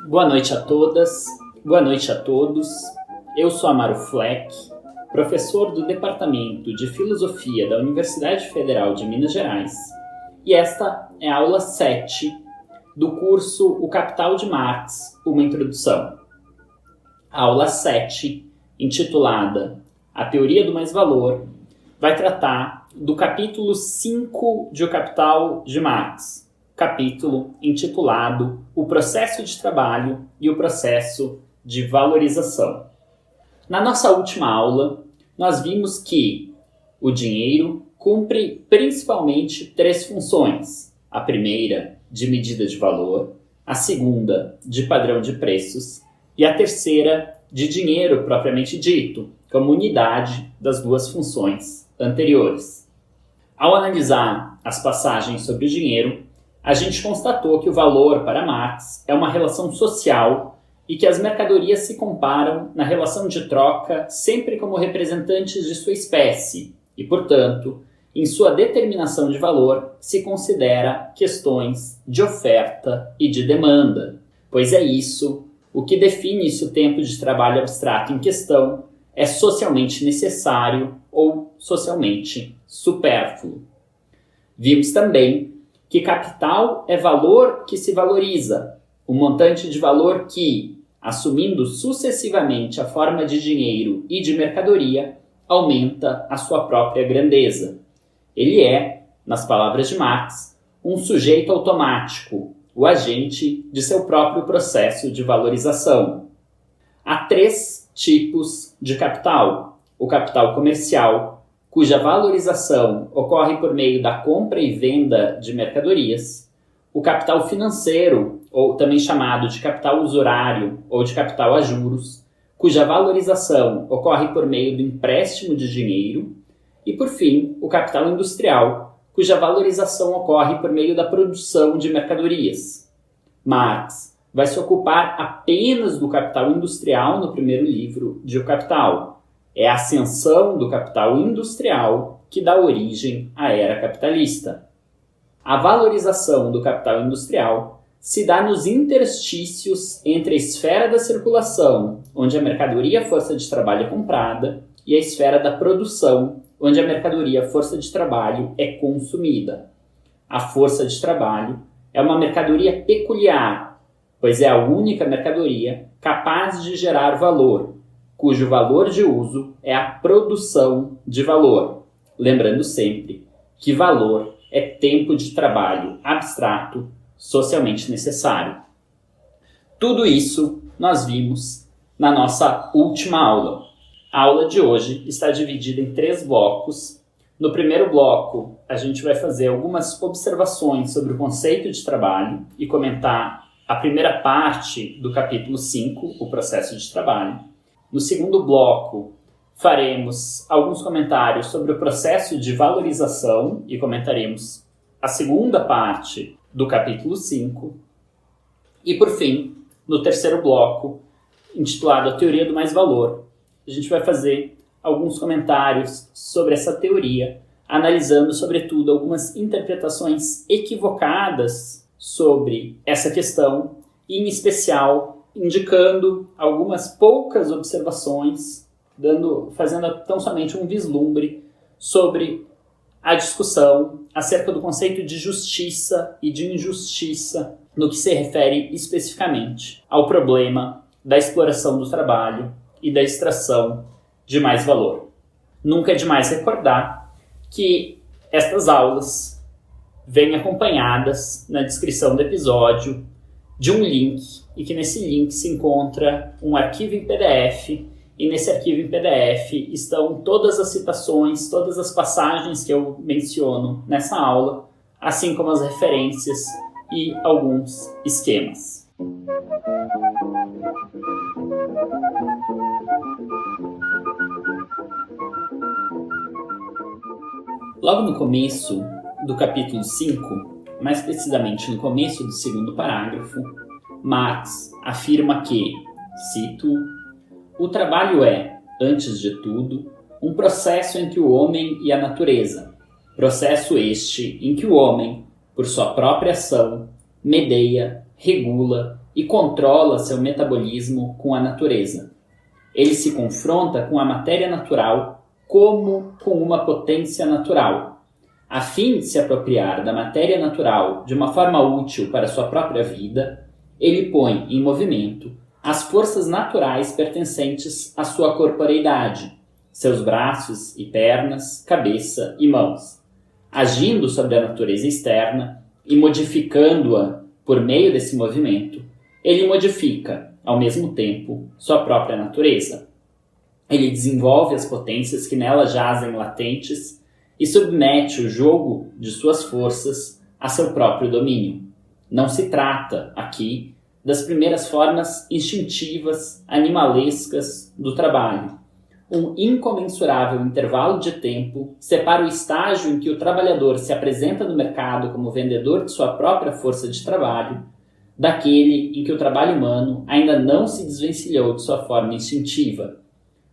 Boa noite a todas, boa noite a todos. Eu sou Amaro Fleck, professor do Departamento de Filosofia da Universidade Federal de Minas Gerais, e esta é a aula 7 do curso O Capital de Marx, uma introdução. A aula 7, intitulada A Teoria do Mais-Valor, vai tratar do capítulo 5 de O Capital de Marx, capítulo intitulado O Processo de Trabalho e o Processo de Valorização. Na nossa última aula, nós vimos que o dinheiro cumpre principalmente 3 funções. A primeira, de medida de valor, a segunda, de padrão de preços, e a terceira, de dinheiro propriamente dito, como unidade das 2 funções anteriores. Ao analisar as passagens sobre o dinheiro, a gente constatou que o valor para Marx é uma relação social e que as mercadorias se comparam na relação de troca sempre como representantes de sua espécie e, portanto, em sua determinação de valor se considera questões de oferta e de demanda, pois é isso o que define se o tempo de trabalho abstrato em questão é socialmente necessário ou socialmente supérfluo. Vimos também que capital é valor que se valoriza, um montante de valor que, assumindo sucessivamente a forma de dinheiro e de mercadoria, aumenta a sua própria grandeza. Ele é, nas palavras de Marx, um sujeito automático, o agente de seu próprio processo de valorização. Há 3 tipos de capital: o capital comercial, cuja valorização ocorre por meio da compra e venda de mercadorias, o capital financeiro, ou também chamado de capital usurário ou de capital a juros, cuja valorização ocorre por meio do empréstimo de dinheiro, e, por fim, o capital industrial, cuja valorização ocorre por meio da produção de mercadorias. Marx vai se ocupar apenas do capital industrial no primeiro livro de O Capital. É a ascensão do capital industrial que dá origem à era capitalista. A valorização do capital industrial se dá nos interstícios entre a esfera da circulação, onde a mercadoria força de trabalho é comprada, e a esfera da produção, onde a mercadoria força de trabalho é consumida. A força de trabalho é uma mercadoria peculiar, pois é a única mercadoria capaz de gerar valor, cujo valor de uso é a produção de valor. Lembrando sempre que valor é tempo de trabalho abstrato socialmente necessário. Tudo isso nós vimos na nossa última aula. A aula de hoje está dividida em 3 blocos. No primeiro bloco, a gente vai fazer algumas observações sobre o conceito de trabalho e comentar a primeira parte do capítulo 5, o processo de trabalho. No segundo bloco, faremos alguns comentários sobre o processo de valorização e comentaremos a segunda parte do capítulo 5. E, por fim, no terceiro bloco, intitulado A Teoria do Mais-Valor, a gente vai fazer alguns comentários sobre essa teoria, analisando, sobretudo, algumas interpretações equivocadas sobre essa questão, e, em especial, indicando algumas poucas observações, fazendo tão somente um vislumbre sobre a discussão acerca do conceito de justiça e de injustiça no que se refere especificamente ao problema da exploração do trabalho e da extração de mais valor. Nunca é demais recordar que estas aulas vêm acompanhadas na descrição do episódio de um link, e que nesse link se encontra um arquivo em PDF, e nesse arquivo em PDF estão todas as citações, todas as passagens que eu menciono nessa aula, assim como as referências e alguns esquemas. Logo no começo do capítulo 5, mais precisamente no começo do segundo parágrafo, Marx afirma que, cito, o trabalho é, antes de tudo, um processo entre o homem e a natureza, processo este em que o homem, por sua própria ação, medeia, regula e controla seu metabolismo com a natureza. Ele se confronta com a matéria natural como com uma potência natural. A fim de se apropriar da matéria natural de uma forma útil para sua própria vida, ele põe em movimento as forças naturais pertencentes à sua corporeidade, seus braços e pernas, cabeça e mãos, agindo sobre a natureza externa e modificando-a por meio desse movimento. Ele modifica, ao mesmo tempo, sua própria natureza. Ele desenvolve as potências que nela jazem latentes e submete o jogo de suas forças a seu próprio domínio. Não se trata, aqui, das primeiras formas instintivas, animalescas do trabalho. Um incomensurável intervalo de tempo separa o estágio em que o trabalhador se apresenta no mercado como vendedor de sua própria força de trabalho daquele em que o trabalho humano ainda não se desvencilhou de sua forma instintiva.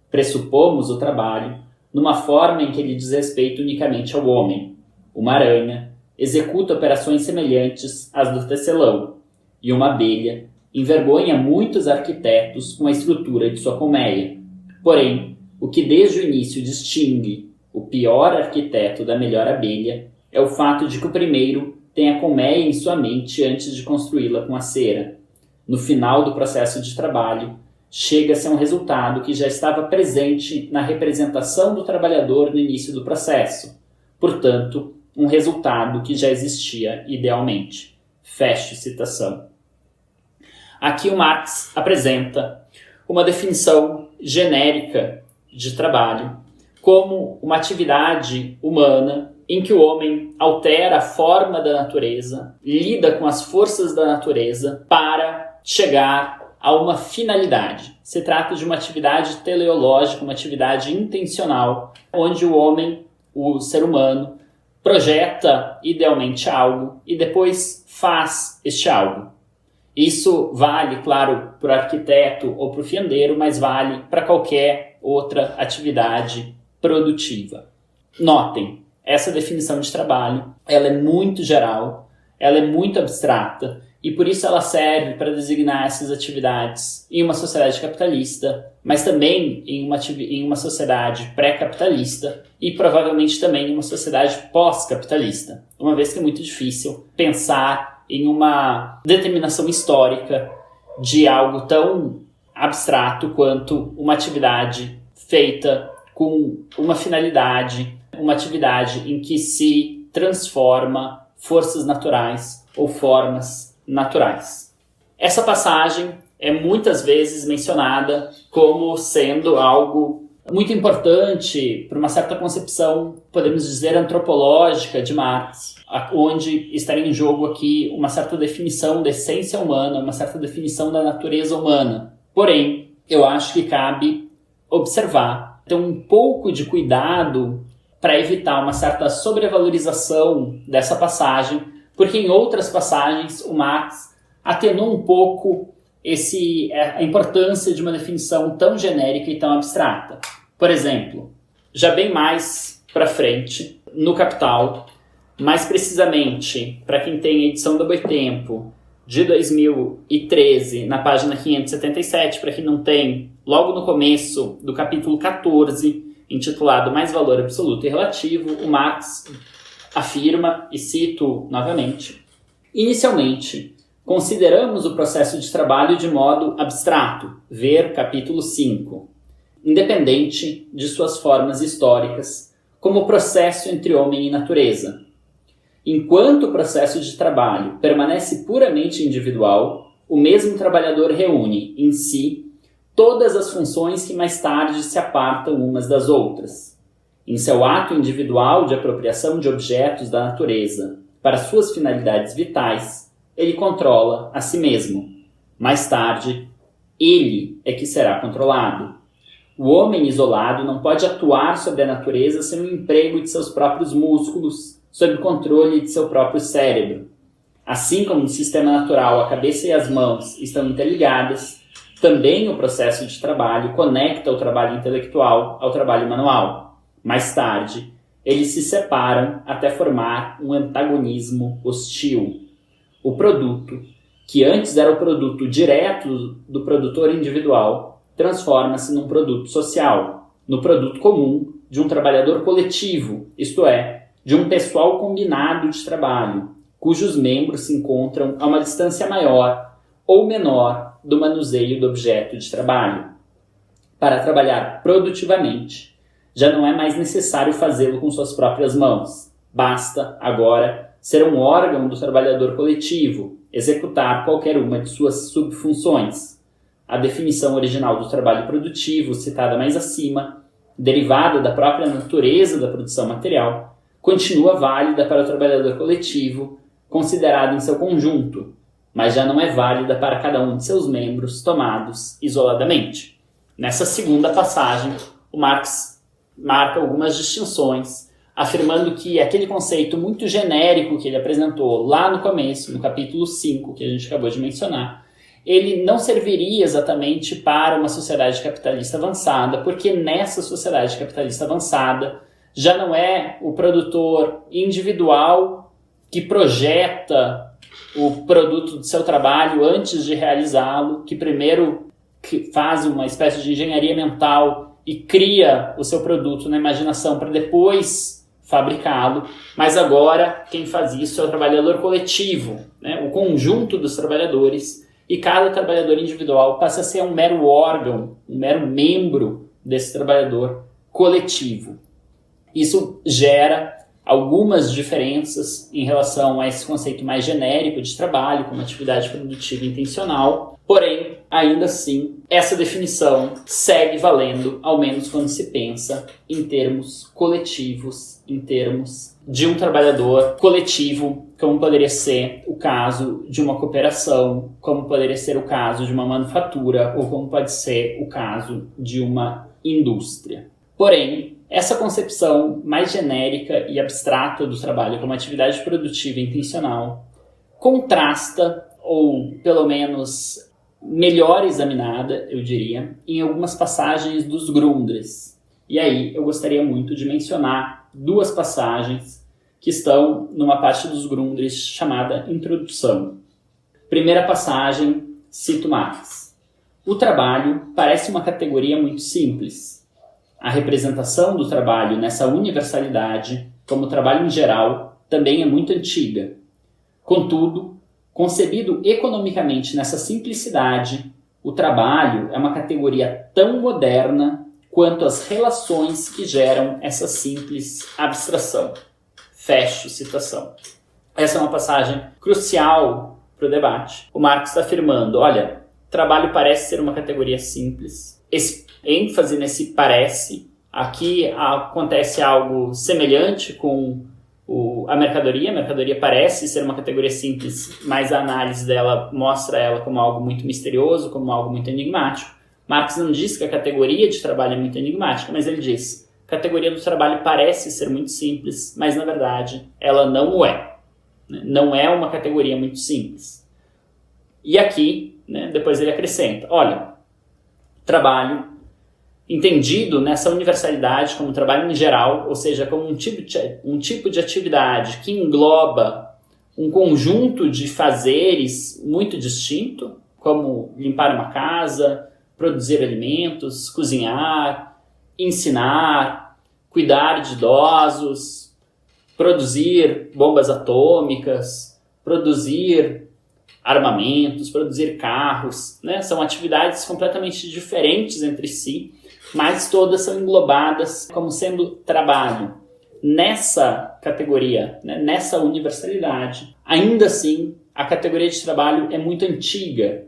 Pressupomos o trabalho numa forma em que ele diz respeito unicamente ao homem. Uma aranha executa operações semelhantes às do tecelão, e uma abelha envergonha muitos arquitetos com a estrutura de sua colmeia. Porém, o que desde o início distingue o pior arquiteto da melhor abelha é o fato de que o primeiro tem a colmeia em sua mente antes de construí-la com a cera. No final do processo de trabalho, chega-se a um resultado que já estava presente na representação do trabalhador no início do processo. Portanto, um resultado que já existia idealmente. Fecho citação. Aqui o Marx apresenta uma definição genérica de trabalho como uma atividade humana em que o homem altera a forma da natureza, lida com as forças da natureza para chegar a uma finalidade. Se trata de uma atividade teleológica, uma atividade intencional, onde o homem, o ser humano, projeta idealmente algo e depois faz este algo. Isso vale, claro, para o arquiteto ou para o fiandeiro, mas vale para qualquer outra atividade produtiva. Notem, essa definição de trabalho, ela é muito geral, ela é muito abstrata e por isso ela serve para designar essas atividades em uma sociedade capitalista, mas também em uma sociedade pré-capitalista e provavelmente também em uma sociedade pós-capitalista, uma vez que é muito difícil pensar em uma determinação histórica de algo tão abstrato quanto uma atividade feita com uma finalidade, uma atividade em que se transforma forças naturais ou formas naturais. Essa passagem é muitas vezes mencionada como sendo algo muito importante para uma certa concepção, podemos dizer, antropológica de Marx, onde estaria em jogo aqui uma certa definição da essência humana, uma certa definição da natureza humana. Porém, eu acho que cabe observar, ter um pouco de cuidado para evitar uma certa sobrevalorização dessa passagem, porque em outras passagens o Marx atenuou um pouco a importância de uma definição tão genérica e tão abstrata. Por exemplo, já bem mais para frente, no Capital, mais precisamente para quem tem a edição do Boitempo, de 2013, na página 577, para quem não tem, logo no começo do capítulo 14, intitulado Mais Valor Absoluto e Relativo, o Marx afirma, e cito novamente, inicialmente, consideramos o processo de trabalho de modo abstrato, ver capítulo 5, independente de suas formas históricas, como processo entre homem e natureza. Enquanto o processo de trabalho permanece puramente individual, o mesmo trabalhador reúne, em si, todas as funções que mais tarde se apartam umas das outras. Em seu ato individual de apropriação de objetos da natureza para suas finalidades vitais, ele controla a si mesmo. Mais tarde, ele é que será controlado. O homem isolado não pode atuar sobre a natureza sem o emprego de seus próprios músculos, sob o controle de seu próprio cérebro. Assim como no sistema natural a cabeça e as mãos estão interligadas, também o processo de trabalho conecta o trabalho intelectual ao trabalho manual. Mais tarde, eles se separam até formar um antagonismo hostil. O produto, que antes era o produto direto do produtor individual, transforma-se num produto social, no produto comum de um trabalhador coletivo, isto é, de um pessoal combinado de trabalho, cujos membros se encontram a uma distância maior ou menor do manuseio do objeto de trabalho. Para trabalhar produtivamente, já não é mais necessário fazê-lo com suas próprias mãos. Basta, agora, ser um órgão do trabalhador coletivo, executar qualquer uma de suas subfunções. A definição original do trabalho produtivo, citada mais acima, derivada da própria natureza da produção material, continua válida para o trabalhador coletivo, considerado em seu conjunto, mas já não é válida para cada um de seus membros tomados isoladamente. Nessa segunda passagem, o Marx marca algumas distinções, afirmando que aquele conceito muito genérico que ele apresentou lá no começo, no capítulo 5, que a gente acabou de mencionar, ele não serviria exatamente para uma sociedade capitalista avançada, porque nessa sociedade capitalista avançada já não é o produtor individual que projeta o produto do seu trabalho antes de realizá-lo, que primeiro faz uma espécie de engenharia mental e cria o seu produto na imaginação para depois fabricá-lo, mas agora quem faz isso é o trabalhador coletivo, né? O conjunto dos trabalhadores, e cada trabalhador individual passa a ser um mero órgão, um mero membro desse trabalhador coletivo. Isso gera algumas diferenças em relação a esse conceito mais genérico de trabalho como atividade produtiva intencional, porém, ainda assim, essa definição segue valendo, ao menos quando se pensa em termos coletivos, em termos de um trabalhador coletivo, como poderia ser o caso de uma cooperação, como poderia ser o caso de uma manufatura, ou como pode ser o caso de uma indústria. Porém, essa concepção mais genérica e abstrata do trabalho como atividade produtiva e intencional contrasta, ou pelo menos melhor examinada, eu diria, em algumas passagens dos Grundrisse. E aí eu gostaria muito de mencionar duas passagens que estão numa parte dos Grundrisse chamada Introdução. Primeira passagem, cito Marx. O trabalho parece uma categoria muito simples. A representação do trabalho nessa universalidade, como o trabalho em geral, também é muito antiga. Contudo, concebido economicamente nessa simplicidade, o trabalho é uma categoria tão moderna quanto as relações que geram essa simples abstração. Fecho citação. Essa é uma passagem crucial para o debate. O Marx está afirmando, olha, trabalho parece ser uma categoria simples. Esse ênfase nesse parece. Aqui acontece algo semelhante com a mercadoria. A mercadoria parece ser uma categoria simples, mas a análise dela mostra ela como algo muito misterioso, como algo muito enigmático. Marx não diz que a categoria de trabalho é muito enigmática, mas ele diz que a categoria do trabalho parece ser muito simples, mas na verdade ela não o é. Não é uma categoria muito simples. E aqui, depois ele acrescenta, olha, trabalho entendido nessa universalidade como trabalho em geral, ou seja, como um tipo de atividade que engloba um conjunto de fazeres muito distinto, como limpar uma casa, produzir alimentos, cozinhar, ensinar, cuidar de idosos, produzir bombas atômicas, produzir armamentos, produzir carros, São atividades completamente diferentes entre si, mas todas são englobadas como sendo trabalho. Nessa categoria, nessa universalidade, ainda assim, a categoria de trabalho é muito antiga.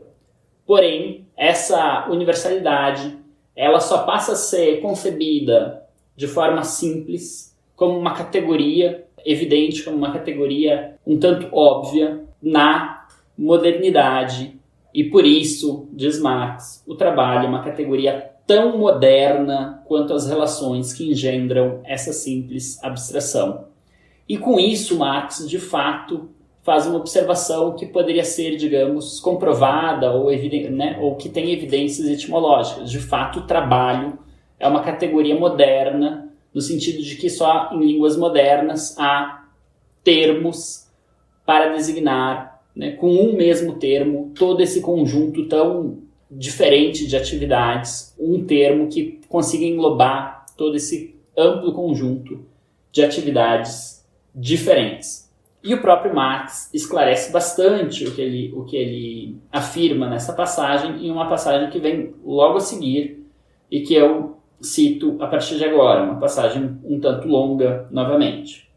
Porém, essa universalidade, ela só passa a ser concebida de forma simples, como uma categoria evidente, como uma categoria um tanto óbvia na modernidade. E por isso, diz Marx, o trabalho é uma categoria tão moderna quanto as relações que engendram essa simples abstração. E com isso, Marx, de fato, faz uma observação que poderia ser, digamos, comprovada ou que tem evidências etimológicas. De fato, o trabalho é uma categoria moderna no sentido de que só em línguas modernas há termos para designar, né, com um mesmo termo, todo esse conjunto tão diferente de atividades, um termo que consiga englobar todo esse amplo conjunto de atividades diferentes. E o próprio Marx esclarece bastante o que ele afirma nessa passagem, em uma passagem que vem logo a seguir e que eu cito a partir de agora, uma passagem um tanto longa novamente.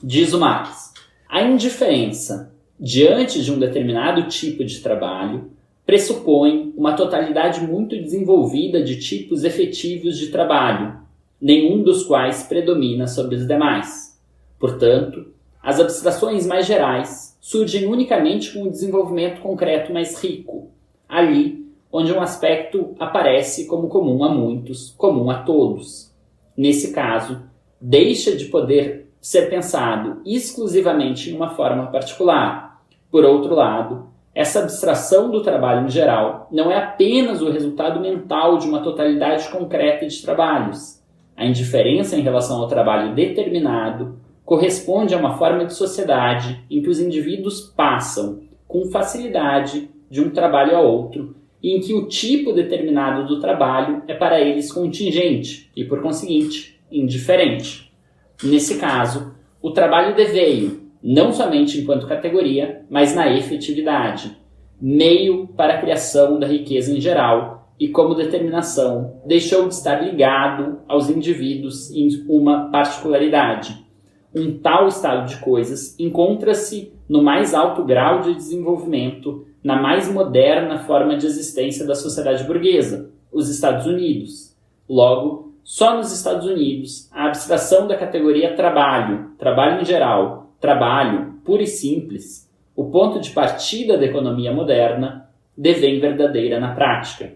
Diz o Marx: a indiferença diante de um determinado tipo de trabalho pressupõe uma totalidade muito desenvolvida de tipos efetivos de trabalho, nenhum dos quais predomina sobre os demais. Portanto, as abstrações mais gerais surgem unicamente com um desenvolvimento concreto mais rico, ali onde um aspecto aparece como comum a muitos, comum a todos. Nesse caso, deixa de poder ser pensado exclusivamente em uma forma particular. Por outro lado, essa abstração do trabalho em geral não é apenas o resultado mental de uma totalidade concreta de trabalhos. A indiferença em relação ao trabalho determinado corresponde a uma forma de sociedade em que os indivíduos passam com facilidade de um trabalho a outro e em que o tipo determinado do trabalho é para eles contingente e, por conseguinte, indiferente. Nesse caso, o trabalho deveio, não somente enquanto categoria, mas na efetividade, meio para a criação da riqueza em geral e, como determinação, deixou de estar ligado aos indivíduos em uma particularidade. Um tal estado de coisas encontra-se no mais alto grau de desenvolvimento, na mais moderna forma de existência da sociedade burguesa, os Estados Unidos. Logo, só nos Estados Unidos, a abstração da categoria trabalho, trabalho em geral, trabalho puro e simples, o ponto de partida da economia moderna, devém verdadeira na prática.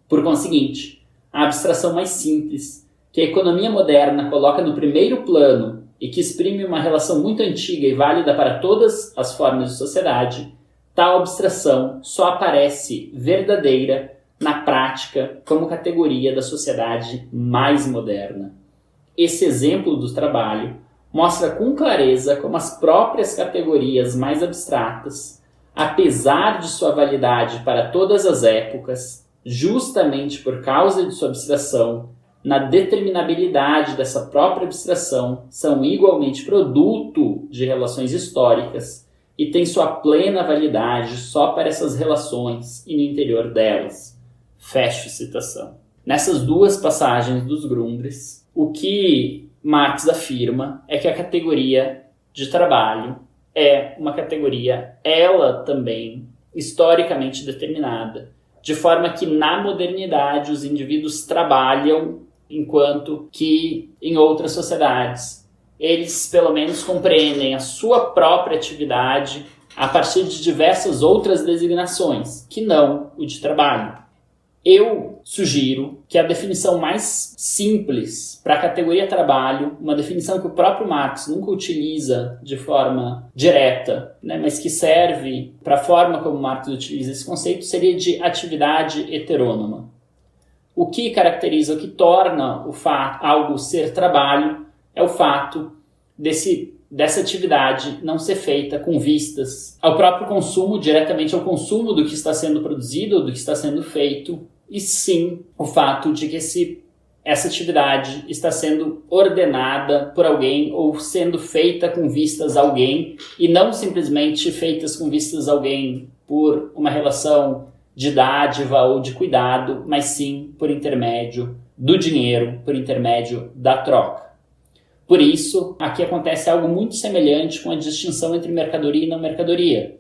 Por conseguinte, a abstração mais simples, que a economia moderna coloca no primeiro plano e que exprime uma relação muito antiga e válida para todas as formas de sociedade, tal abstração só aparece verdadeira na prática como categoria da sociedade mais moderna. Esse exemplo do trabalho mostra com clareza como as próprias categorias mais abstratas, apesar de sua validade para todas as épocas, justamente por causa de sua abstração, na determinabilidade dessa própria abstração, são igualmente produto de relações históricas e têm sua plena validade só para essas relações e no interior delas. Fecho citação. Nessas duas passagens dos Grundrisse, o que Marx afirma é que a categoria de trabalho é uma categoria, ela também, historicamente determinada, de forma que na modernidade os indivíduos trabalham enquanto que em outras sociedades eles pelo menos compreendem a sua própria atividade a partir de diversas outras designações, que não o de trabalho. Eu sugiro que a definição mais simples para a categoria trabalho, uma definição que o próprio Marx nunca utiliza de forma direta, né, mas que serve para a forma como Marx utiliza esse conceito, seria de atividade heterônoma. O que caracteriza, o que torna algo ser trabalho é o fato dessa atividade não ser feita com vistas ao próprio consumo, diretamente ao consumo do que está sendo produzido ou do que está sendo feito, e sim o fato de que essa atividade está sendo ordenada por alguém ou sendo feita com vistas a alguém e não simplesmente feitas com vistas a alguém por uma relação de dádiva ou de cuidado, mas sim por intermédio do dinheiro, por intermédio da troca. Por isso, aqui acontece algo muito semelhante com a distinção entre mercadoria e não mercadoria.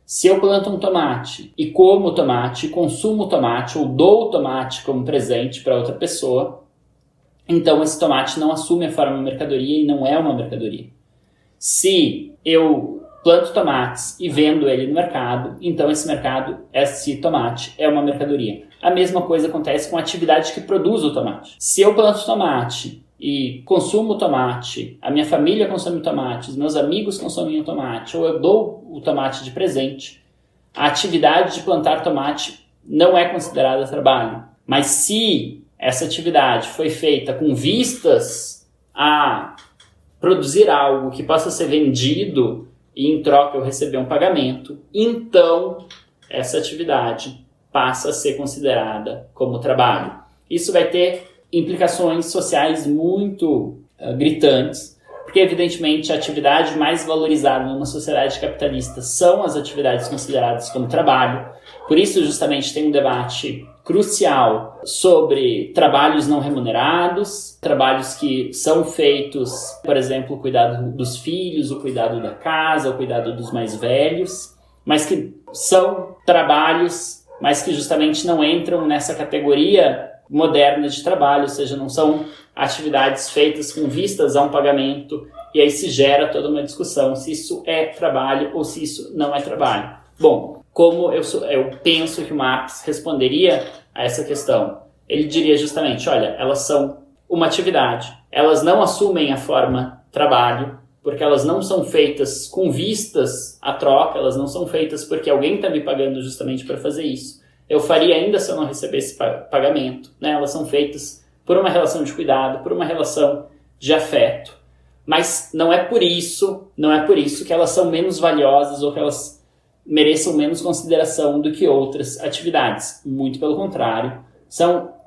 Se eu planto um tomate e como o tomate, consumo o tomate ou dou o tomate como presente para outra pessoa, então esse tomate não assume a forma de mercadoria e não é uma mercadoria. Se eu planto tomates e vendo ele no mercado, então esse tomate é uma mercadoria. A mesma coisa acontece com a atividade que produz o tomate. Se eu planto tomate e consumo tomate, a minha família consome tomate, os meus amigos consomem o tomate, ou eu dou o tomate de presente, a atividade de plantar tomate não é considerada trabalho. Mas se essa atividade foi feita com vistas a produzir algo que possa ser vendido e em troca eu receber um pagamento, então essa atividade passa a ser considerada como trabalho. Isso vai ter implicações sociais muito gritantes, porque evidentemente a atividade mais valorizada numa sociedade capitalista são as atividades consideradas como trabalho. Por isso justamente tem um debate crucial sobre trabalhos não remunerados, trabalhos que são feitos, por exemplo, o cuidado dos filhos, o cuidado da casa, o cuidado dos mais velhos, mas que são trabalhos, mas que justamente não entram nessa categoria moderna de trabalho, ou seja, não são atividades feitas com vistas a um pagamento, e aí se gera toda uma discussão se isso é trabalho ou se isso não é trabalho. Bom, como eu penso que o Marx responderia a essa questão? Ele diria justamente, olha, elas são uma atividade, elas não assumem a forma trabalho, porque elas não são feitas com vistas à troca, elas não são feitas porque alguém está me pagando justamente para fazer isso. Eu faria ainda se eu não recebesse pagamento, né? Elas são feitas por uma relação de cuidado, por uma relação de afeto. Mas não é por isso que elas são menos valiosas ou que elas mereçam menos consideração do que outras atividades. Muito pelo contrário,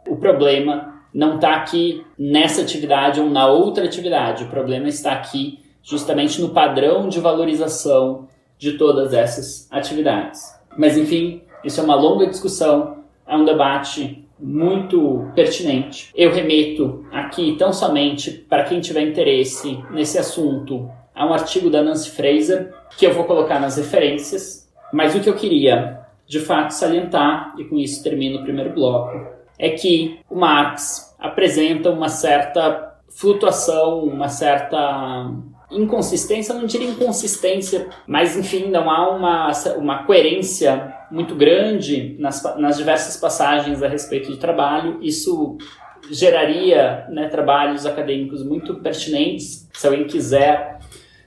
o problema não está aqui nessa atividade ou na outra atividade. O problema está aqui justamente no padrão de valorização de todas essas atividades. Mas enfim, isso é uma longa discussão, é um debate muito pertinente. Eu remeto aqui tão somente para quem tiver interesse nesse assunto a um artigo da Nancy Fraser, que eu vou colocar nas referências, mas o que eu queria de fato salientar, e com isso termino o primeiro bloco, é que o Marx apresenta uma certa flutuação, uma certa inconsistência, não diria inconsistência, mas enfim, não há uma coerência muito grande nas diversas passagens a respeito do trabalho. Isso geraria, né, trabalhos acadêmicos muito pertinentes, se alguém quiser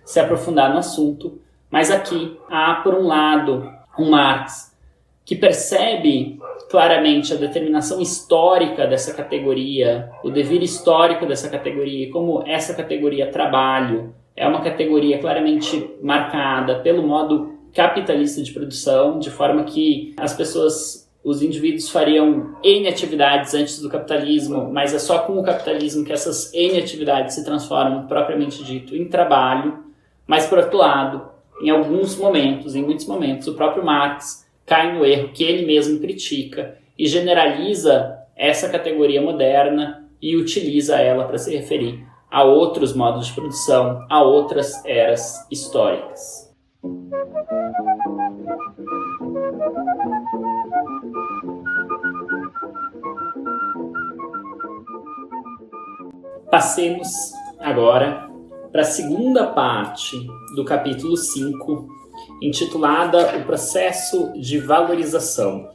se aprofundar no assunto. Mas aqui há, por um lado, um Marx que percebe claramente a determinação histórica dessa categoria, o devir histórico dessa categoria, como essa categoria trabalho é uma categoria claramente marcada pelo modo capitalista de produção, de forma que as pessoas, os indivíduos fariam N atividades antes do capitalismo, mas é só com o capitalismo que essas N atividades se transformam, propriamente dito, em trabalho. Mas, por outro lado, em muitos momentos, o próprio Marx cai no erro que ele mesmo critica e generaliza essa categoria moderna e utiliza ela para se referir a outros modos de produção, a outras eras históricas. Passemos agora para a segunda parte do capítulo 5, intitulada O Processo de Valorização.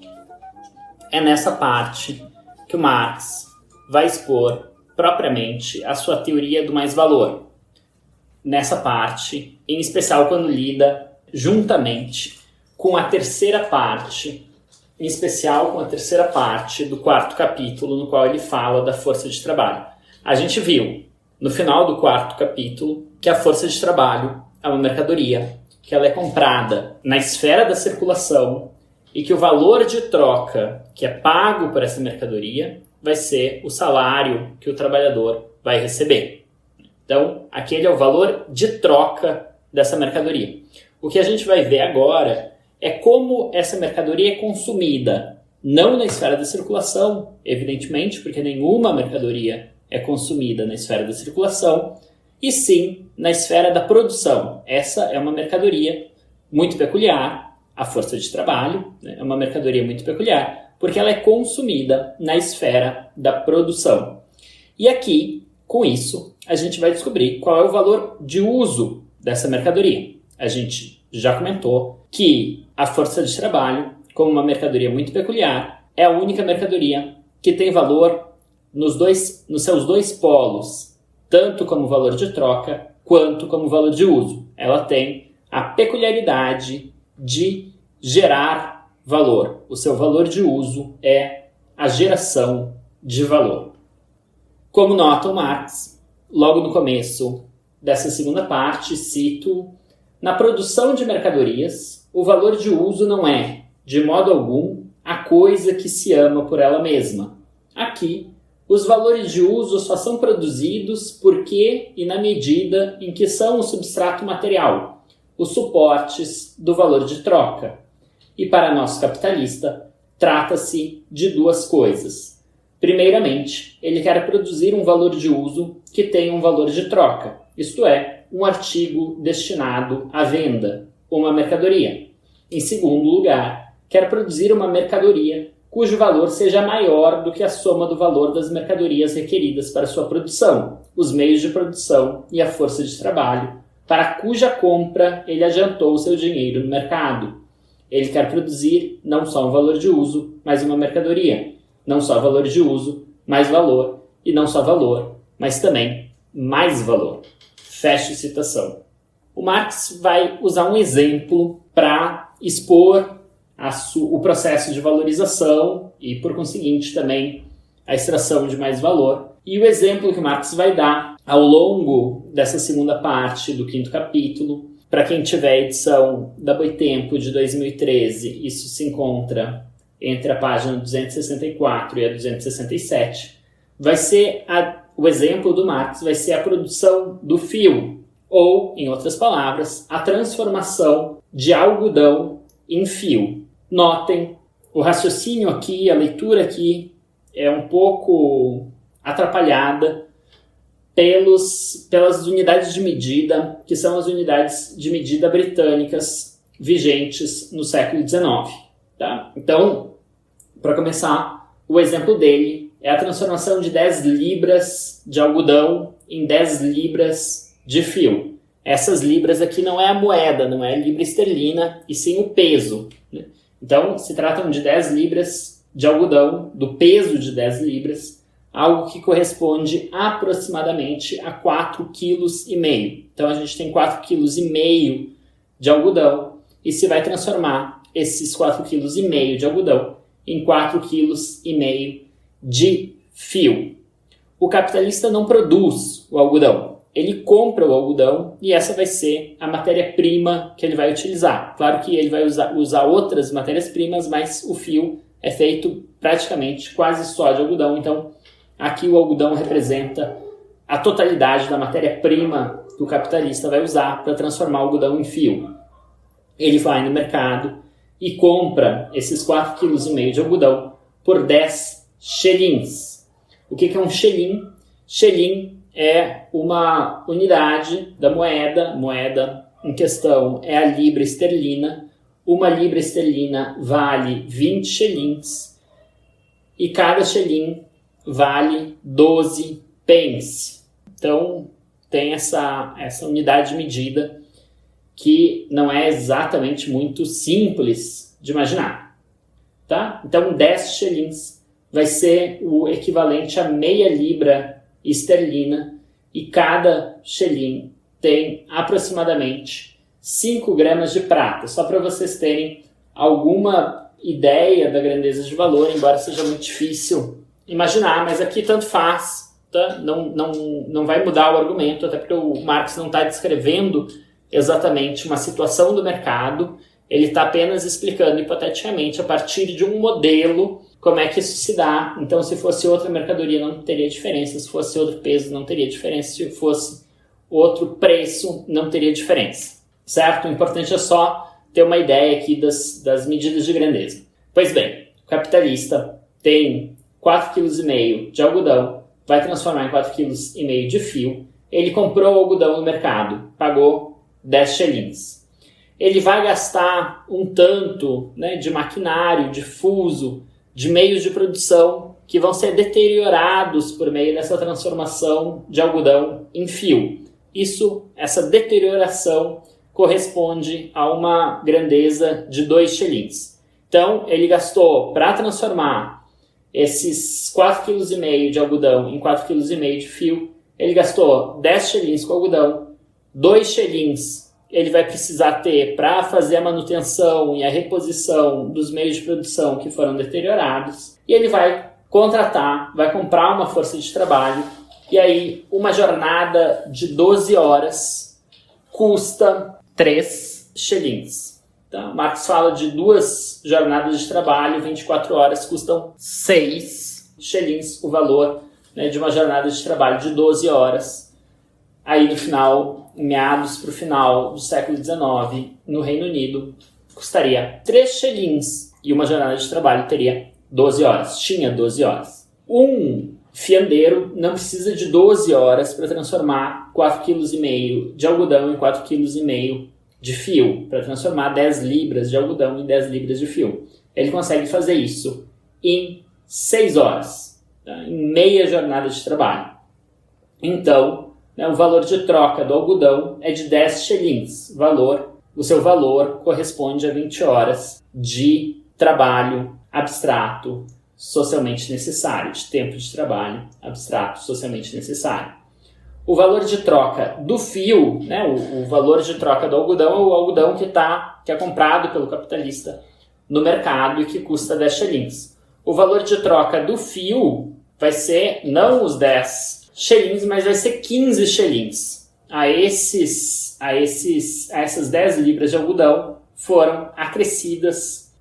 É nessa parte que o Marx vai expor propriamente a sua teoria do mais-valor. Nessa parte, em especial quando lida juntamente com a terceira parte, em especial com a terceira parte do quarto capítulo, no qual ele fala da força de trabalho. A gente viu, no final do quarto capítulo, que a força de trabalho é uma mercadoria, que ela é comprada na esfera da circulação e que o valor de troca que é pago por essa mercadoria vai ser o salário que o trabalhador vai receber. Então, aquele é o valor de troca dessa mercadoria. O que a gente vai ver agora é como essa mercadoria é consumida, não na esfera da circulação, evidentemente, porque nenhuma mercadoria é consumida na esfera da circulação, e sim na esfera da produção. Essa é uma mercadoria muito peculiar, a força de trabalho, né, é uma mercadoria muito peculiar, porque ela é consumida na esfera da produção. E aqui, com isso, a gente vai descobrir qual é o valor de uso dessa mercadoria. A gente já comentou que a força de trabalho, como uma mercadoria muito peculiar, é a única mercadoria que tem valor nos seus dois polos, tanto como valor de troca, quanto como valor de uso. Ela tem a peculiaridade de gerar valor. O seu valor de uso é a geração de valor. Como nota o Marx, logo no começo dessa segunda parte, cito: na produção de mercadorias, o valor de uso não é, de modo algum, a coisa que se ama por ela mesma. Aqui, os valores de uso só são produzidos porque e na medida em que são o substrato material, os suportes do valor de troca. E para nosso capitalista, trata-se de duas coisas. Primeiramente, ele quer produzir um valor de uso que tenha um valor de troca, isto é, um artigo destinado à venda, uma mercadoria. Em segundo lugar, quer produzir uma mercadoria cujo valor seja maior do que a soma do valor das mercadorias requeridas para sua produção, os meios de produção e a força de trabalho, para cuja compra ele adiantou o seu dinheiro no mercado. Ele quer produzir não só um valor de uso, mas uma mercadoria. Não só valor de uso, mais valor. E não só valor, mas também mais valor. Fecho citação. O Marx vai usar um exemplo para expor o processo de valorização e, por conseguinte, também a extração de mais valor. E o exemplo que o Marx vai dar ao longo dessa segunda parte do quinto capítulo, para quem tiver a edição da Boitempo de 2013, isso se encontra entre a página 264 e a 267, vai ser o exemplo do Marx vai ser a produção do fio, ou, em outras palavras, a transformação de algodão em fio. Notem, o raciocínio aqui, a leitura aqui é um pouco atrapalhada pelas unidades de medida, que são as unidades de medida britânicas vigentes no século XIX. Tá? Então, para começar, o exemplo dele é a transformação de 10 libras de algodão em 10 libras de fio. Essas libras aqui não é a moeda, não é a libra esterlina, e sim o peso, né? Então, se tratam de 10 libras de algodão, do peso de 10 libras, algo que corresponde aproximadamente a 4,5 kg. Então, a gente tem 4,5 kg de algodão e se vai transformar esses 4,5 kg de algodão em 4,5 kg de fio. O capitalista não produz o algodão. Ele compra o algodão e essa vai ser a matéria-prima que ele vai utilizar. Claro que ele vai usar outras matérias-primas, mas o fio é feito praticamente quase só de algodão. Então, aqui o algodão representa a totalidade da matéria-prima que o capitalista vai usar para transformar o algodão em fio. Ele vai no mercado e compra esses 4,5 kg de algodão por 10 xelins. O que é um xelin? Xelin é uma unidade da moeda em questão é a libra esterlina. Uma libra esterlina vale 20 xelins e cada xelin vale 12 pence. Então, tem essa unidade de medida que não é exatamente muito simples de imaginar. Tá? Então, 10 xelins vai ser o equivalente a meia libra esterlina e cada xelin tem aproximadamente 5 gramas de prata. Só para vocês terem alguma ideia da grandeza de valor, embora seja muito difícil imaginar, mas aqui tanto faz, tá? Não vai mudar o argumento, até porque o Marx não está descrevendo exatamente uma situação do mercado, ele está apenas explicando hipoteticamente a partir de um modelo como é que isso se dá. Então, se fosse outra mercadoria não teria diferença, se fosse outro peso não teria diferença, se fosse outro preço não teria diferença, certo? O importante é só ter uma ideia aqui das medidas de grandeza. Pois bem, o capitalista tem 4,5 kg de algodão, vai transformar em 4,5 kg de fio, ele comprou o algodão no mercado, pagou 10 xelins. Ele vai gastar um tanto, né, de maquinário, de fuso, de meios de produção que vão ser deteriorados por meio dessa transformação de algodão em fio. Essa deterioração corresponde a uma grandeza de 2 xelins. Então, ele gastou, para transformar esses 4,5 kg de algodão em 4,5 kg de fio, ele gastou 10 xelins com algodão, 2 xelins ele vai precisar ter para fazer a manutenção e a reposição dos meios de produção que foram deteriorados, e ele vai contratar, vai comprar uma força de trabalho, e aí uma jornada de 12 horas custa 3 shillings. Então, Marx fala de 2 jornadas de trabalho, 24 horas, custam 6 shillings o valor, né, de uma jornada de trabalho de 12 horas. Aí no final, em meados para o final do século XIX, no Reino Unido, custaria 3 shillings e uma jornada de trabalho teria 12 horas. Tinha 12 horas. Um fiandeiro não precisa de 12 horas para transformar 4,5 kg de algodão em 4,5 kg de fio, para transformar 10 libras de algodão em 10 libras de fio. Ele consegue fazer isso em 6 horas, tá? Em meia jornada de trabalho. Então, né, o valor de troca do algodão é de 10 shillings. O seu valor corresponde a 20 horas de trabalho abstrato socialmente necessário, de tempo de trabalho abstrato socialmente necessário. O valor de troca do fio, né, o valor de troca do algodão é o algodão que é comprado pelo capitalista no mercado e que custa 10 shillings. O valor de troca do fio vai ser não os 10 shillings, mas vai ser 15 shillings. A essas 10 libras de algodão foram acrescidas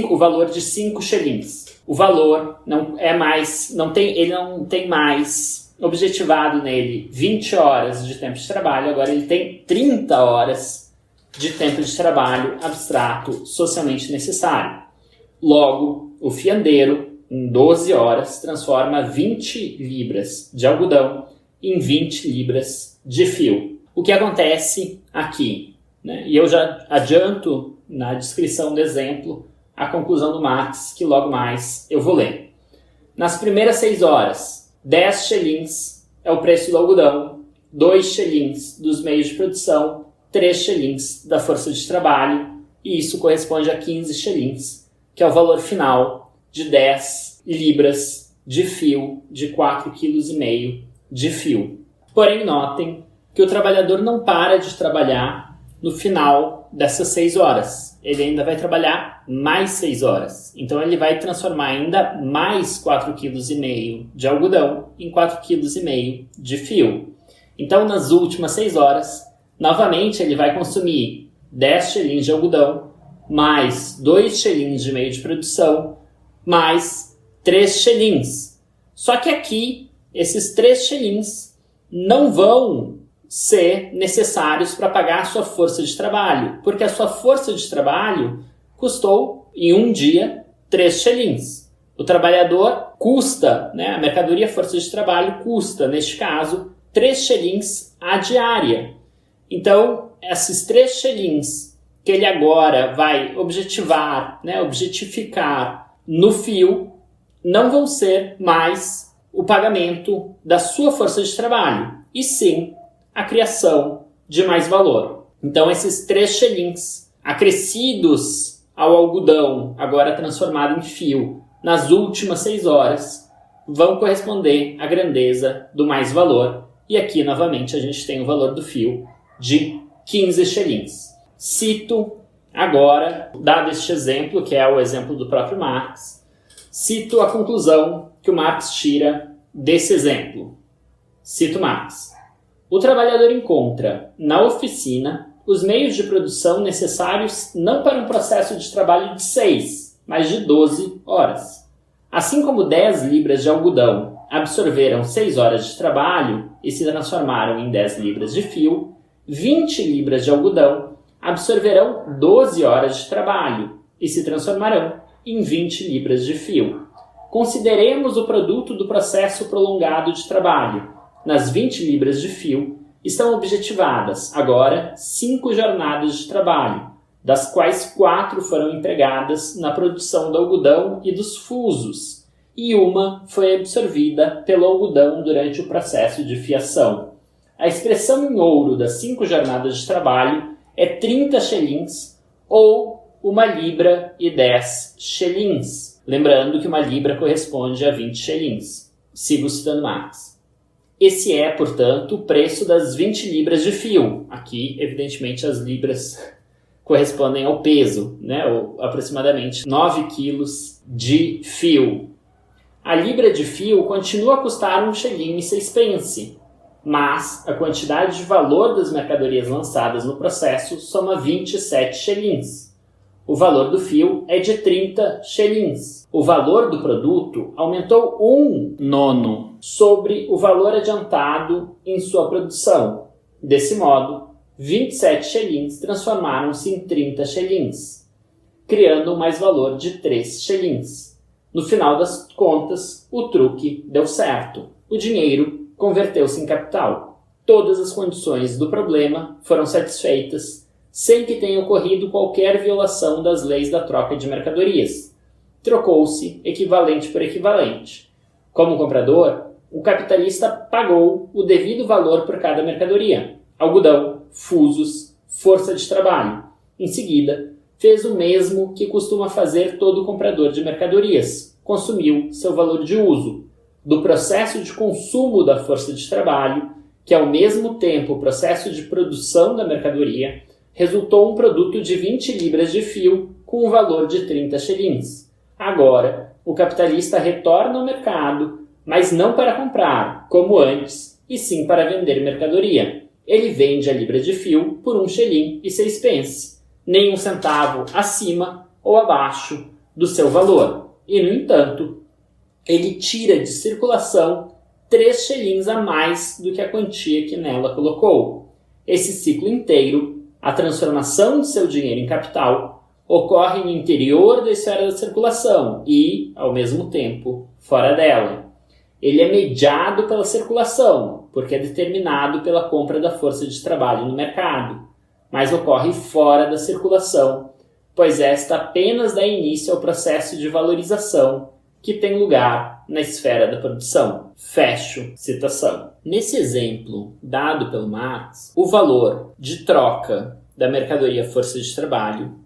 o valor de 5 shillings. O valor ele não tem mais objetivado nele 20 horas de tempo de trabalho, agora ele tem 30 horas de tempo de trabalho abstrato socialmente necessário. Logo, o fiandeiro, em 12 horas, transforma 20 libras de algodão em 20 libras de fio. O que acontece aqui, né? E eu já adianto na descrição do exemplo a conclusão do Marx, que logo mais eu vou ler. Nas primeiras 6 horas, 10 shillings é o preço do algodão, 2 shillings dos meios de produção, 3 shillings da força de trabalho, e isso corresponde a 15 shillings, que é o valor final de 10 libras de fio, de 4,5 kg de fio. Porém, notem que o trabalhador não para de trabalhar no final dessas 6 horas. Ele ainda vai trabalhar mais 6 horas. Então, ele vai transformar ainda mais 4,5 kg de algodão em 4,5 kg de fio. Então, nas últimas 6 horas, novamente, ele vai consumir 10 shillings de algodão, mais 2 shillings de meio de produção, mais 3 shillings. Só que aqui, esses 3 shillings não vão ser necessários para pagar a sua força de trabalho, porque a sua força de trabalho custou, em um dia, 3 shillings. O trabalhador custa, né, a mercadoria força de trabalho custa, neste caso, 3 shillings a diária. Então, esses 3 shillings que ele agora vai objetificar no fio, não vão ser mais o pagamento da sua força de trabalho, e sim a criação de mais valor. Então, esses 3 shillings acrescidos ao algodão, agora transformado em fio, nas últimas 6 horas, vão corresponder à grandeza do mais valor. E aqui, novamente, a gente tem o valor do fio de 15 shillings. Cito agora, dado este exemplo, que é o exemplo do próprio Marx, cito a conclusão que o Marx tira desse exemplo. Cito Marx. O trabalhador encontra, na oficina, os meios de produção necessários não para um processo de trabalho de 6, mas de 12 horas. Assim como 10 libras de algodão absorveram 6 horas de trabalho e se transformaram em 10 libras de fio, 20 libras de algodão absorverão 12 horas de trabalho e se transformarão em 20 libras de fio. Consideremos o produto do processo prolongado de trabalho. Nas 20 libras de fio estão objetivadas, agora, 5 jornadas de trabalho, das quais 4 foram empregadas na produção do algodão e dos fusos, e uma foi absorvida pelo algodão durante o processo de fiação. A expressão em ouro das 5 jornadas de trabalho é 30 shillings ou 1 libra e 10 shillings. Lembrando que 1 libra corresponde a 20 shillings. Sigo citando Marx. Esse é, portanto, o preço das 20 libras de fio. Aqui, evidentemente, as libras correspondem ao peso, né? Ou aproximadamente 9 quilos de fio. A libra de fio continua a custar 1,06 shillings, mas a quantidade de valor das mercadorias lançadas no processo soma 27 shillings. O valor do fio é de 30 shillings. O valor do produto aumentou 1/9 sobre o valor adiantado em sua produção. Desse modo, 27 shillings transformaram-se em 30 shillings, criando um mais valor de 3 shillings. No final das contas, o truque deu certo. O dinheiro converteu-se em capital. Todas as condições do problema foram satisfeitas, sem que tenha ocorrido qualquer violação das leis da troca de mercadorias. Trocou-se equivalente por equivalente. Como comprador, o capitalista pagou o devido valor por cada mercadoria: algodão, fusos, força de trabalho. Em seguida, fez o mesmo que costuma fazer todo comprador de mercadorias: consumiu seu valor de uso. Do processo de consumo da força de trabalho, que é ao mesmo tempo o processo de produção da mercadoria, resultou um produto de 20 libras de fio com um valor de 30 shillings. Agora, o capitalista retorna ao mercado, mas não para comprar, como antes, e sim para vender mercadoria. Ele vende a libra de fio por 1,06 shillings, nem um centavo acima ou abaixo do seu valor. E, no entanto, ele tira de circulação 3 shillings a mais do que a quantia que nela colocou. Esse ciclo inteiro, a transformação de seu dinheiro em capital, ocorre no interior da esfera da circulação e, ao mesmo tempo, fora dela. Ele é mediado pela circulação, porque é determinado pela compra da força de trabalho no mercado, mas ocorre fora da circulação, pois esta apenas dá início ao processo de valorização que tem lugar na esfera da produção. Fecho citação. Nesse exemplo dado pelo Marx, o valor de troca da mercadoria força de trabalho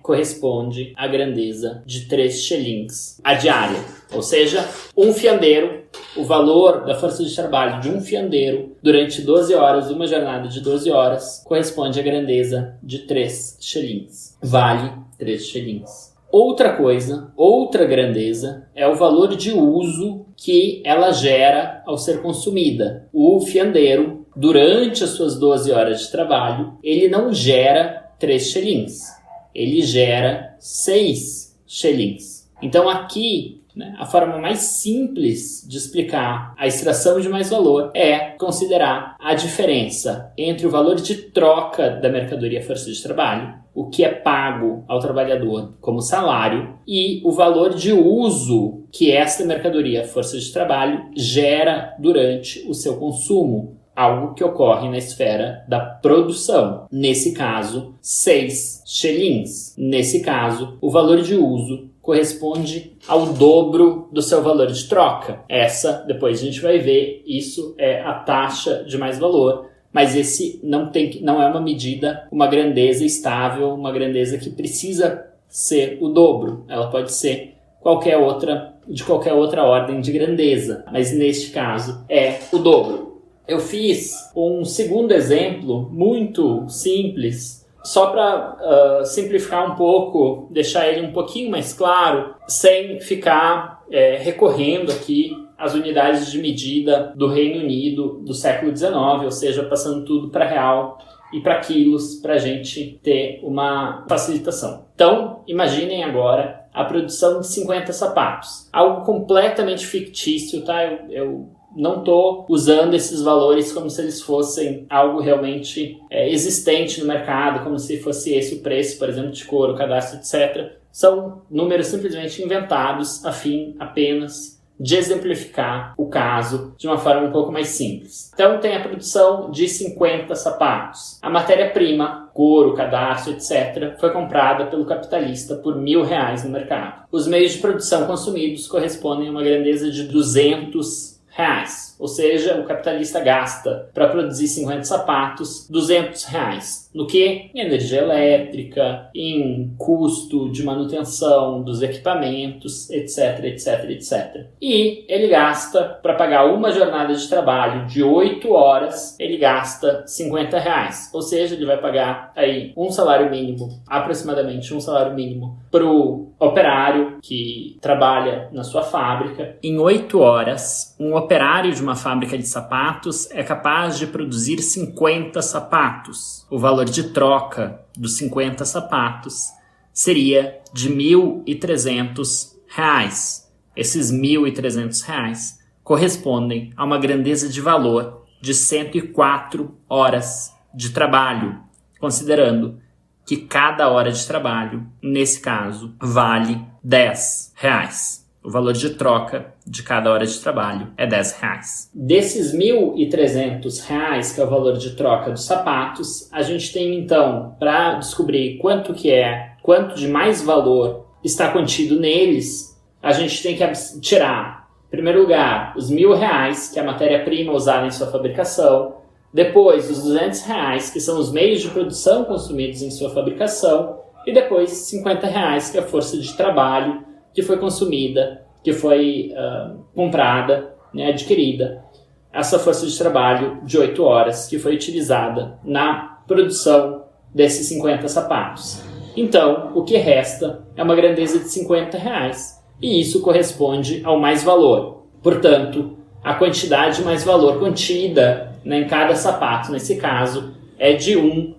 corresponde à grandeza de 3 shillings a diária. Ou seja, um fiandeiro, o valor da força de trabalho de um fiandeiro durante 12 horas, uma jornada de 12 horas, corresponde à grandeza de 3 shillings. Vale 3 shillings. Outra coisa, outra grandeza, é o valor de uso que ela gera ao ser consumida. O fiandeiro, durante as suas 12 horas de trabalho, ele não gera 3 shillings, ele gera 6 shillings. Então aqui, a forma mais simples de explicar a extração de mais valor é considerar a diferença entre o valor de troca da mercadoria força de trabalho, o que é pago ao trabalhador como salário, e o valor de uso que esta mercadoria força de trabalho gera durante o seu consumo, algo que ocorre na esfera da produção. Nesse caso, 6 shillings. Nesse caso, o valor de uso corresponde ao dobro do seu valor de troca. Essa, depois a gente vai ver, isso é a taxa de mais valor, mas esse não é uma medida, uma grandeza estável, uma grandeza que precisa ser o dobro. Ela pode ser de qualquer outra ordem de grandeza, mas neste caso é o dobro. Eu fiz um segundo exemplo muito simples, só para simplificar um pouco, deixar ele um pouquinho mais claro, sem ficar recorrendo aqui às unidades de medida do Reino Unido do século XIX, ou seja, passando tudo para real e para quilos, para a gente ter uma facilitação. Então, imaginem agora a produção de 50 sapatos. Algo completamente fictício, tá? Eu não estou usando esses valores como se eles fossem algo realmente existente no mercado, como se fosse esse o preço, por exemplo, de couro, cadastro, etc. São números simplesmente inventados a fim apenas de exemplificar o caso de uma forma um pouco mais simples. Então tem a produção de 50 sapatos. A matéria-prima, couro, cadastro, etc., foi comprada pelo capitalista por R$1.000 no mercado. Os meios de produção consumidos correspondem a uma grandeza de R$200. Ou seja, o capitalista gasta para produzir 50 sapatos R$200. No que? Em energia elétrica, em custo de manutenção dos equipamentos, etc, etc, etc. E ele gasta, para pagar uma jornada de trabalho de 8 horas, ele gasta R$50. Ou seja, ele vai pagar aí um salário mínimo, aproximadamente um salário mínimo, para o operário que trabalha na sua fábrica. Em 8 horas, um operário de uma fábrica de sapatos é capaz de produzir 50 sapatos. O valor de troca dos 50 sapatos seria de R$ 1.300. Esses R$ 1.300 correspondem a uma grandeza de valor de 104 horas de trabalho, considerando que cada hora de trabalho, nesse caso, vale R$ 10. O valor de troca de cada hora de trabalho é R$ 10. Desses R$ 1.300, que é o valor de troca dos sapatos, a gente tem então, para descobrir quanto de mais valor está contido neles, a gente tem que tirar, em primeiro lugar, os R$ 1.000, que é a matéria-prima usada em sua fabricação, depois os R$ 200, que são os meios de produção consumidos em sua fabricação, e depois R$ 50, que é a força de trabalho que foi consumida, que foi comprada, adquirida. Essa força de trabalho de 8 horas que foi utilizada na produção desses 50 sapatos. Então, o que resta é uma grandeza de R$ 50, e isso corresponde ao mais-valor. Portanto, a quantidade mais valor contida em cada sapato, nesse caso, é de R$ 1.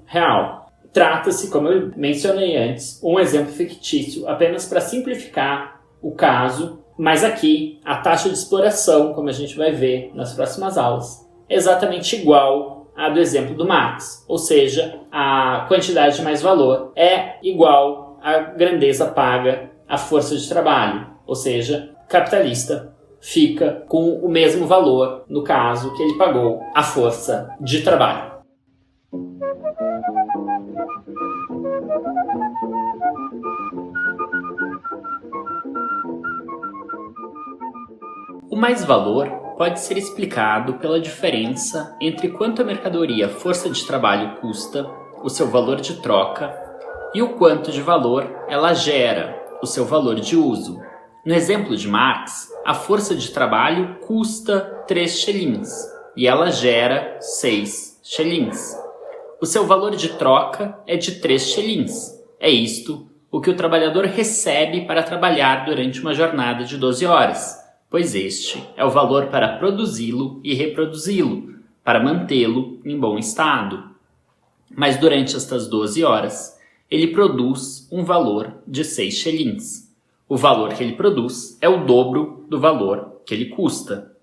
Trata-se, como eu mencionei antes, um exemplo fictício apenas para simplificar o caso, mas aqui a taxa de exploração, como a gente vai ver nas próximas aulas, é exatamente igual à do exemplo do Marx, ou seja, a quantidade de mais valor é igual à grandeza paga à força de trabalho, ou seja, capitalista fica com o mesmo valor, no caso, que ele pagou à força de trabalho. O mais-valor pode ser explicado pela diferença entre quanto a mercadoria força de trabalho custa, o seu valor de troca, e o quanto de valor ela gera, o seu valor de uso. No exemplo de Marx, a força de trabalho custa 3 shillings e ela gera 6 shillings. O seu valor de troca é de 3 shillings. É isto o que o trabalhador recebe para trabalhar durante uma jornada de 12 horas, pois este é o valor para produzi-lo e reproduzi-lo, para mantê-lo em bom estado. Mas durante estas 12 horas, ele produz um valor de 6 shillings. O valor que ele produz é o dobro do valor que ele custa.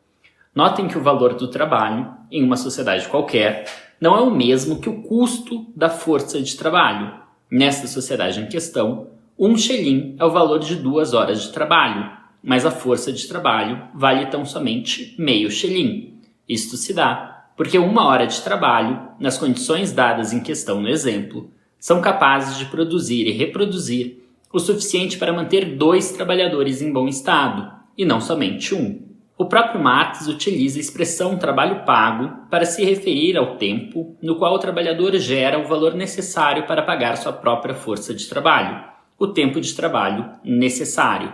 Notem que o valor do trabalho, em uma sociedade qualquer, não é o mesmo que o custo da força de trabalho. Nesta sociedade em questão, 1 shilling é o valor de 2 horas de trabalho, mas a força de trabalho vale tão somente meio shilling. Isto se dá porque 1 hora de trabalho, nas condições dadas em questão no exemplo, são capazes de produzir e reproduzir o suficiente para manter 2 trabalhadores em bom estado, e não somente 1. O próprio Marx utiliza a expressão trabalho pago para se referir ao tempo no qual o trabalhador gera o valor necessário para pagar sua própria força de trabalho, o tempo de trabalho necessário,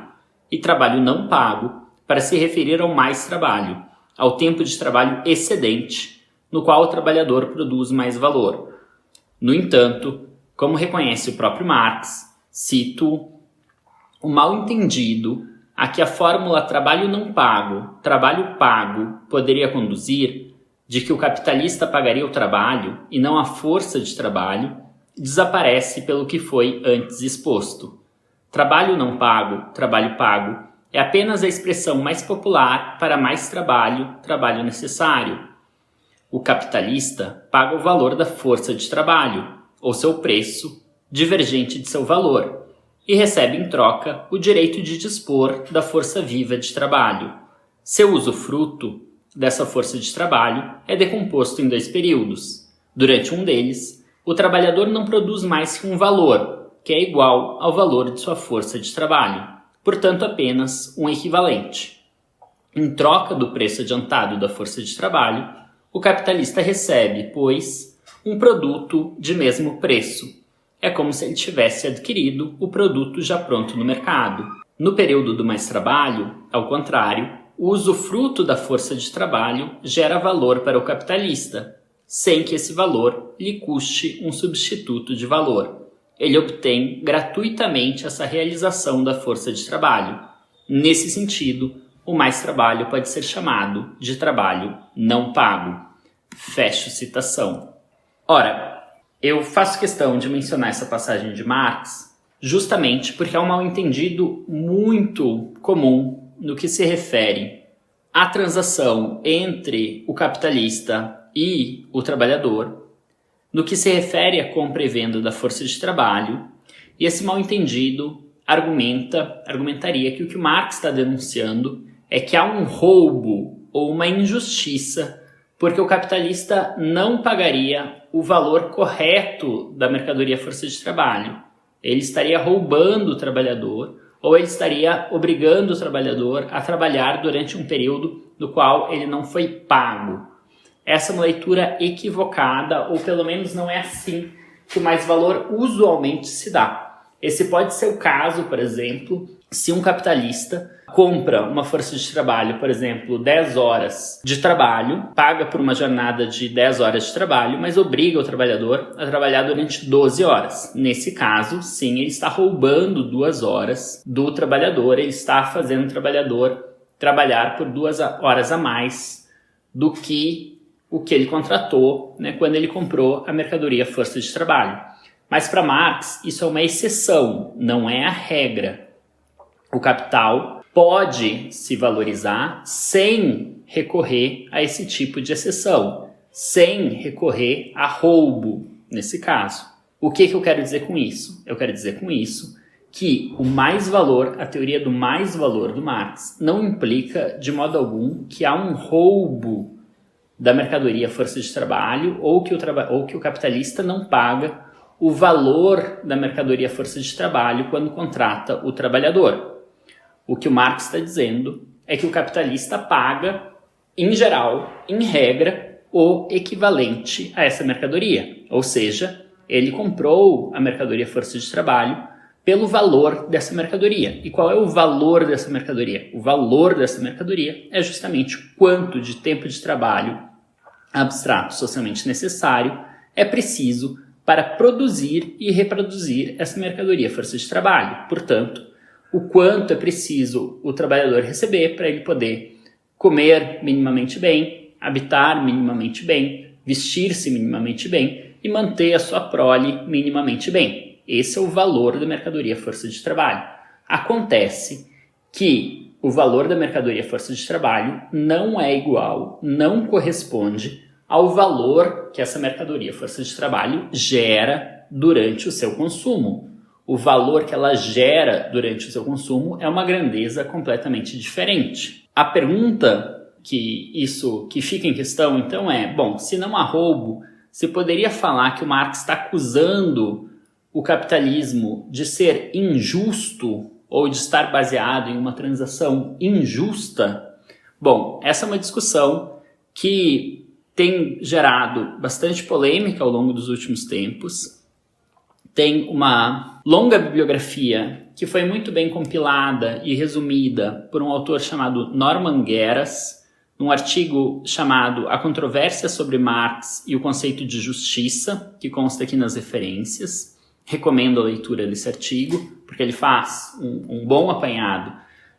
e trabalho não pago para se referir ao mais trabalho, ao tempo de trabalho excedente, no qual o trabalhador produz mais valor. No entanto, como reconhece o próprio Marx, cito o mal-entendido a que a fórmula trabalho não pago, trabalho pago poderia conduzir, de que o capitalista pagaria o trabalho e não a força de trabalho, desaparece pelo que foi antes exposto. Trabalho não pago, trabalho pago, é apenas a expressão mais popular para mais trabalho, trabalho necessário. O capitalista paga o valor da força de trabalho, ou seu preço, divergente de seu valor, e recebe em troca o direito de dispor da força viva de trabalho. Seu usufruto dessa força de trabalho é decomposto em 2 períodos. Durante um deles, o trabalhador não produz mais que um valor, que é igual ao valor de sua força de trabalho, portanto apenas um equivalente. Em troca do preço adiantado da força de trabalho, o capitalista recebe, pois, um produto de mesmo preço. É como se ele tivesse adquirido o produto já pronto no mercado. No período do mais trabalho, ao contrário, o usufruto da força de trabalho gera valor para o capitalista, sem que esse valor lhe custe um substituto de valor. ele obtém gratuitamente essa realização da força de trabalho. Nesse sentido, o mais trabalho pode ser chamado de trabalho não pago. Fecho citação. Ora, eu faço questão de mencionar essa passagem de Marx justamente porque é um mal-entendido muito comum no que se refere à transação entre o capitalista e o trabalhador, no que se refere à compra e venda da força de trabalho, e esse mal-entendido argumentaria que o que o Marx está denunciando é que há um roubo ou uma injustiça porque o capitalista não pagaria o valor correto da mercadoria força de trabalho. Ele estaria roubando o trabalhador ou ele estaria obrigando o trabalhador a trabalhar durante um período no qual ele não foi pago. Essa é uma leitura equivocada, ou pelo menos não é assim que o mais-valor usualmente se dá. Esse pode ser o caso, por exemplo, se um capitalista compra uma força de trabalho, por exemplo, 10 horas de trabalho, paga por uma jornada de 10 horas de trabalho, mas obriga o trabalhador a trabalhar durante 12 horas. Nesse caso, sim, ele está roubando 2 horas do trabalhador, ele está fazendo o trabalhador trabalhar por 2 horas a mais do que o que ele contratou, né, quando ele comprou a mercadoria força de trabalho. Mas para Marx, isso é uma exceção, não é a regra. O capital pode se valorizar sem recorrer a esse tipo de exceção, sem recorrer a roubo, nesse caso. O que eu quero dizer com isso? Eu quero dizer com isso que o mais-valor, a teoria do mais-valor do Marx, não implica de modo algum que há um roubo da mercadoria força de trabalho ou que o capitalista não paga o valor da mercadoria força de trabalho quando contrata o trabalhador. O que o Marx está dizendo é que o capitalista paga, em geral, em regra, o equivalente a essa mercadoria. Ou seja, ele comprou a mercadoria força de trabalho pelo valor dessa mercadoria. E qual é o valor dessa mercadoria? O valor dessa mercadoria é justamente o quanto de tempo de trabalho abstrato socialmente necessário é preciso para produzir e reproduzir essa mercadoria força de trabalho. Portanto, o quanto é preciso o trabalhador receber para ele poder comer minimamente bem, habitar minimamente bem, vestir-se minimamente bem e manter a sua prole minimamente bem. Esse é o valor da mercadoria força de trabalho. Acontece que o valor da mercadoria força de trabalho não é igual, não corresponde ao valor que essa mercadoria força de trabalho gera durante o seu consumo. O valor que ela gera durante o seu consumo é uma grandeza completamente diferente. A pergunta que fica em questão, então, é, bom, se não há roubo, se poderia falar que o Marx está acusando o capitalismo de ser injusto ou de estar baseado em uma transação injusta? Bom, essa é uma discussão que tem gerado bastante polêmica ao longo dos últimos tempos. Tem uma longa bibliografia que foi muito bem compilada e resumida por um autor chamado Norman Gueras, num artigo chamado A Controvérsia sobre Marx e o Conceito de Justiça, que consta aqui nas referências. Recomendo a leitura desse artigo, porque ele faz um bom apanhado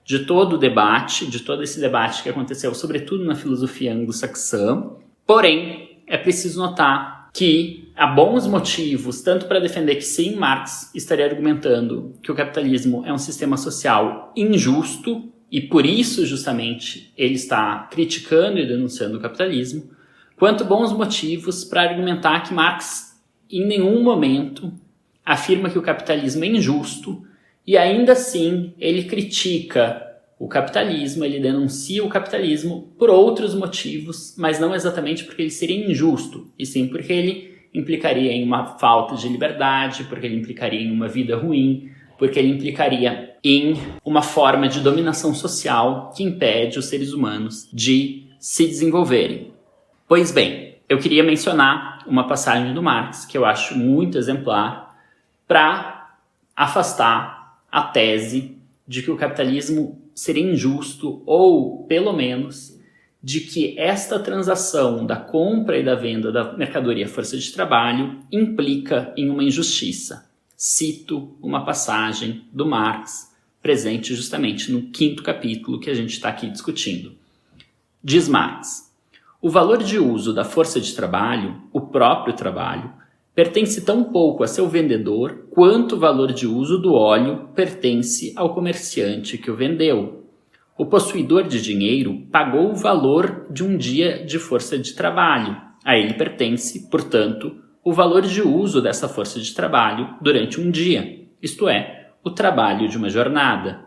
de todo o debate, de todo esse debate que aconteceu, sobretudo na filosofia anglo-saxã. Porém, é preciso notar que há bons motivos, tanto para defender que sim, Marx estaria argumentando que o capitalismo é um sistema social injusto e por isso justamente ele está criticando e denunciando o capitalismo, quanto bons motivos para argumentar que Marx em nenhum momento afirma que o capitalismo é injusto e ainda assim ele critica o capitalismo, ele denuncia o capitalismo por outros motivos, mas não exatamente porque ele seria injusto, e sim porque ele implicaria em uma falta de liberdade, porque ele implicaria em uma vida ruim, porque ele implicaria em uma forma de dominação social que impede os seres humanos de se desenvolverem. Pois bem, eu queria mencionar uma passagem do Marx que eu acho muito exemplar para afastar a tese de que o capitalismo seria injusto ou, pelo menos, de que esta transação da compra e da venda da mercadoria força de trabalho implica em uma injustiça. cito uma passagem do Marx presente justamente no 5º capítulo que a gente está aqui discutindo. Diz Marx: o valor de uso da força de trabalho, o próprio trabalho, pertence tão pouco a seu vendedor quanto o valor de uso do óleo pertence ao comerciante que o vendeu. O possuidor de dinheiro pagou o valor de um dia de força de trabalho. A ele pertence, portanto, o valor de uso dessa força de trabalho durante um dia, isto é, o trabalho de uma jornada.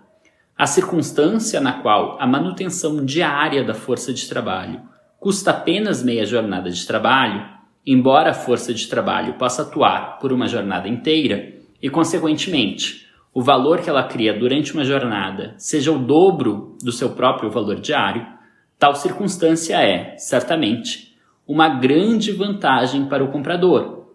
A circunstância na qual a manutenção diária da força de trabalho custa apenas meia jornada de trabalho, embora a força de trabalho possa atuar por uma jornada inteira e, consequentemente, o valor que ela cria durante uma jornada seja o dobro do seu próprio valor diário, tal circunstância é, certamente, uma grande vantagem para o comprador,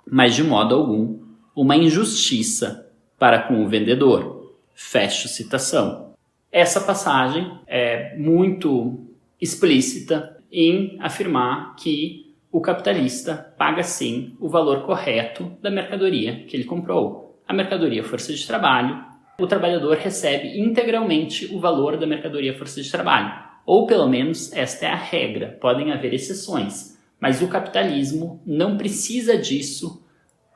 mas de modo algum uma injustiça para com o vendedor. Fecho citação. Essa passagem é muito explícita em afirmar que o capitalista paga sim o valor correto da mercadoria que ele comprou. A mercadoria força de trabalho, o trabalhador recebe integralmente o valor da mercadoria força de trabalho. Ou pelo menos esta é a regra, podem haver exceções, mas o capitalismo não precisa disso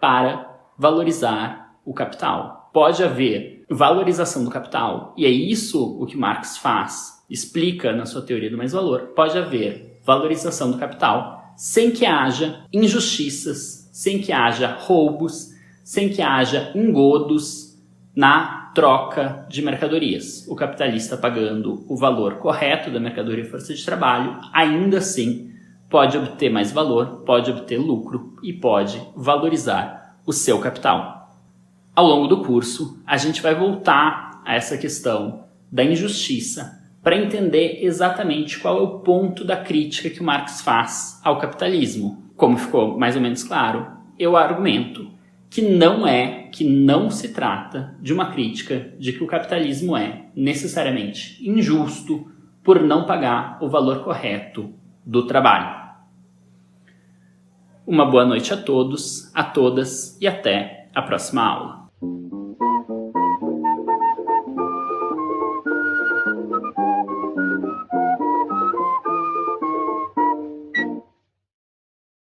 para valorizar o capital. Pode haver valorização do capital, e é isso o que Marx faz, explica na sua teoria do mais-valor. Pode haver valorização do capital sem que haja injustiças, sem que haja roubos, sem que haja engodos na troca de mercadorias. O capitalista pagando o valor correto da mercadoria e força de trabalho, ainda assim pode obter mais valor, pode obter lucro e pode valorizar o seu capital. Ao longo do curso, a gente vai voltar a essa questão da injustiça para entender exatamente qual é o ponto da crítica que o Marx faz ao capitalismo. Como ficou mais ou menos claro, eu argumento que não se trata de uma crítica de que o capitalismo é necessariamente injusto por não pagar o valor correto do trabalho. Uma boa noite a todos, a todas e até a próxima aula.